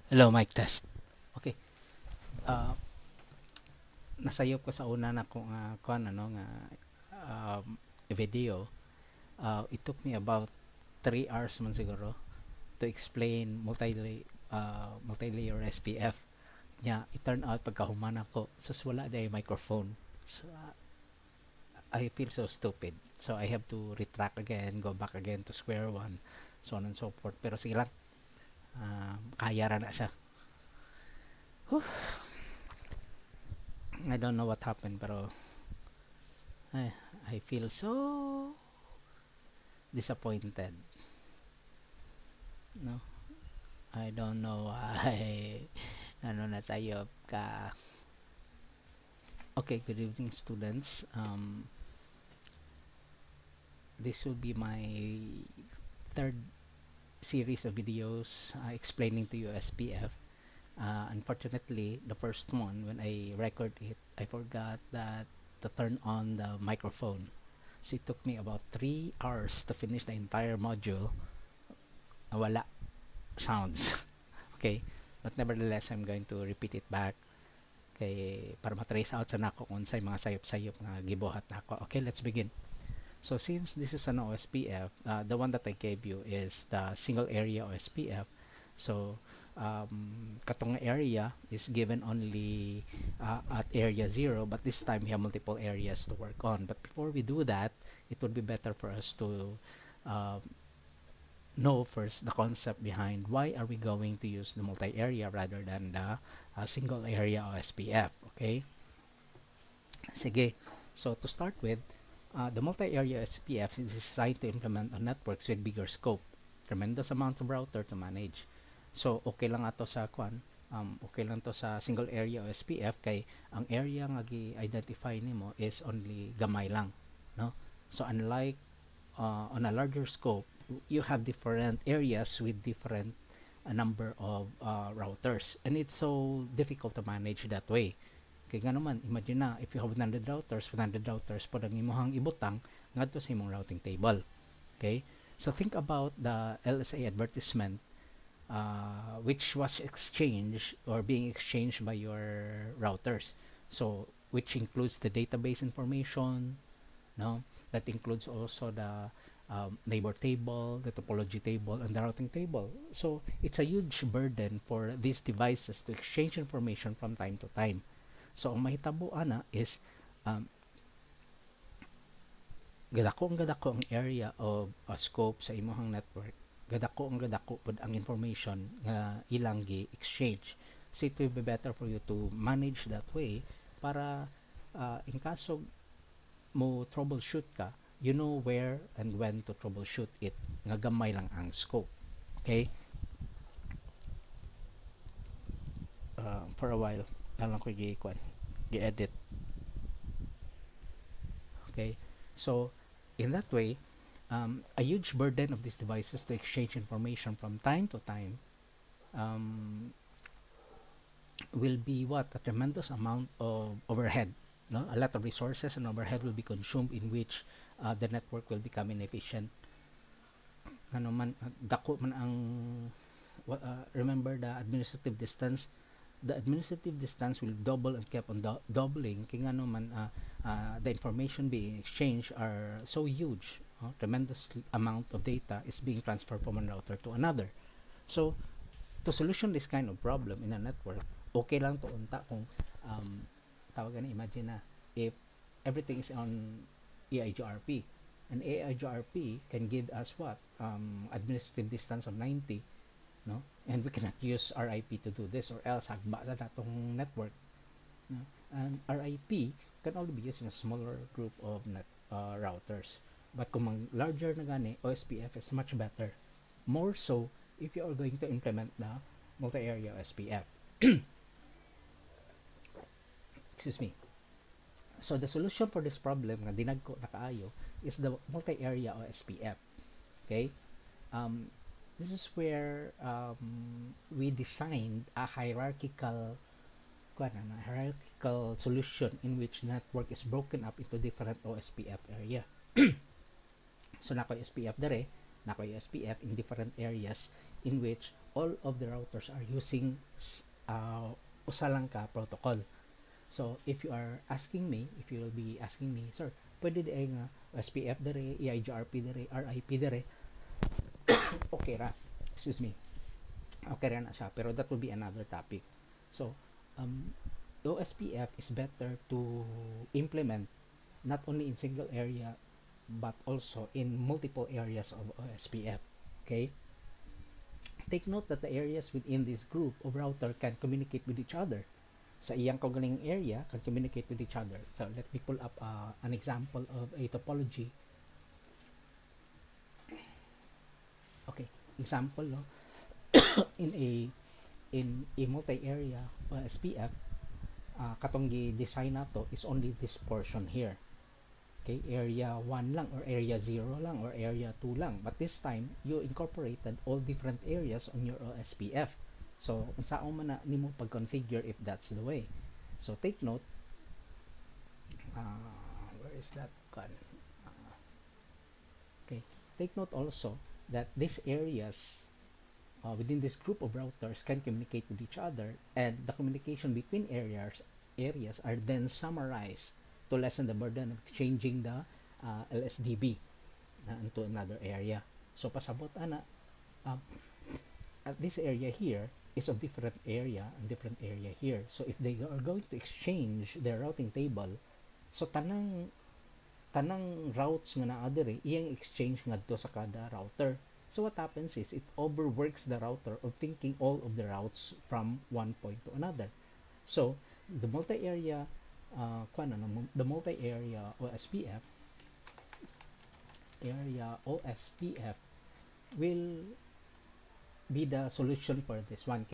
Hello, mic test. Okay. Uh, Nasayop ko sa una na kung kuan ano nga video. It took me about 3 hours man siguro to explain multi-layer SPF. Nya, it turned out pagkahuman ako, sus wala day microphone. So, I feel so stupid. So, I have to retract again, go back again to square one, so on and so forth. Pero sige lang, kaya ra na siya. Whew. I don't know what happened, pero I, I feel so disappointed. No, I don't know why. Ano na tayo ka. Okay, good evening, students. This will be my third series of videos explaining to you SPF. Unfortunately, the first one, when I record it, I forgot that to turn on the microphone. So it took me about 3 hours to finish the entire module. Wala sounds. Okay, but nevertheless, I'm going to repeat it back kay para matrace out sa nako kung unsay mga sayop-sayop nga gibuhat nako. Okay, let's begin. So since this is an OSPF, the one that I gave you is the single area OSPF. So katong area is given only at area 0, but this time we have multiple areas to work on. But before we do that, it would be better for us to uh, know first the concept behind why are we going to use the multi-area rather than the single area OSPF. Okay? Sige. So to start with, the multi-area OSPF is designed to implement on networks with bigger scope. Tremendous amount of router to manage. So okay lang ato sa kwan, okay lang to sa single area OSPF kay ang area nga gi-identify nimo is only gamay lang, no? So unlike on a larger scope, you have different areas with different number of routers, and it's so difficult to manage that way. Kaya nga naman, imagine na, if you have 100 routers po ang imuhang ibutang ngadto sa imong routing table. Okay? So think about the LSA advertisement which was exchanged or being exchanged by your routers. So which includes the database information, no? That includes also the neighbor table, the topology table, and the routing table. So it's a huge burden for these devices to exchange information from time to time. So ang mahitabo ana is gadako ang area of scope sa imong network. Gadako pud ang information nga ilang gi-exchange. So it will be better for you to manage that way para in kaso mo troubleshoot ka, you know where and when to troubleshoot it. Nga gamay lang ang scope. Okay? For a while, lang ko gi-edit. Okay? So, in that way, a huge burden of these devices to exchange information from time to time will be what? A tremendous amount of overhead. No? A lot of resources and overhead will be consumed in which the network will become inefficient. Ano man, dako man ang remember the administrative distance. The administrative distance will double and keep on doubling kaya nga naman the information being exchanged are so huge. Tremendous amount of data is being transferred from one router to another. So to solution this kind of problem in a network, okay lang to unta kung tawagan na, imagine na if everything is on EIGRP, and EIGRP can give us what administrative distance of 90, no? And we cannot use RIP to do this, or else hagba na natong network, no? And RIP can only be used in a smaller group of routers, but kung larger na gani, OSPF is much better, more so if you are going to implement the multi-area OSPF. Excuse me. So the solution for this problem nga dinagko na kaayo is the multi-area OSPF. Okay? This is where we designed a hierarchical solution in which network is broken up into different OSPF area. So nako SPF dere, nako SPF in different areas in which all of the routers are using usa lang ka protocol. So if you are asking me, if you will be asking me, sir, pwede di ay nga SPF dire, EIGRP dire, RIP dire, okay ra. Excuse me. Okay ra na siya, pero that will be another topic. So um, OSPF is better to implement not only in single area but also in multiple areas of OSPF. Okay? Take note that the areas within this group of router can communicate with each other. Sa iyang kaugaling area can communicate with each other. So let me pull up an example of a topology. Okay, example no, in a multi-area SPF, katong gi-design nato is only this portion here. Okay, area 1 lang or area 0 lang or area 2 lang, but this time you incorporated all different areas on your OSPF. So unsaon man na nimo pag-configure if that's the way. So take note, where is that gun? Okay, take note also that these areas within this group of routers can communicate with each other, and the communication between areas are then summarized to lessen the burden of changing the LSDB into another area. So pasabot ana, uh, at this area here is of different area and different area here. So if they are going to exchange their routing table, so tanang routes nga naa diri iyang exchange ngadto sa kada router. So what happens is it overworks the router of thinking all of the routes from one point to another. So the multi-area the multi-area OSPF will be the solution for this one.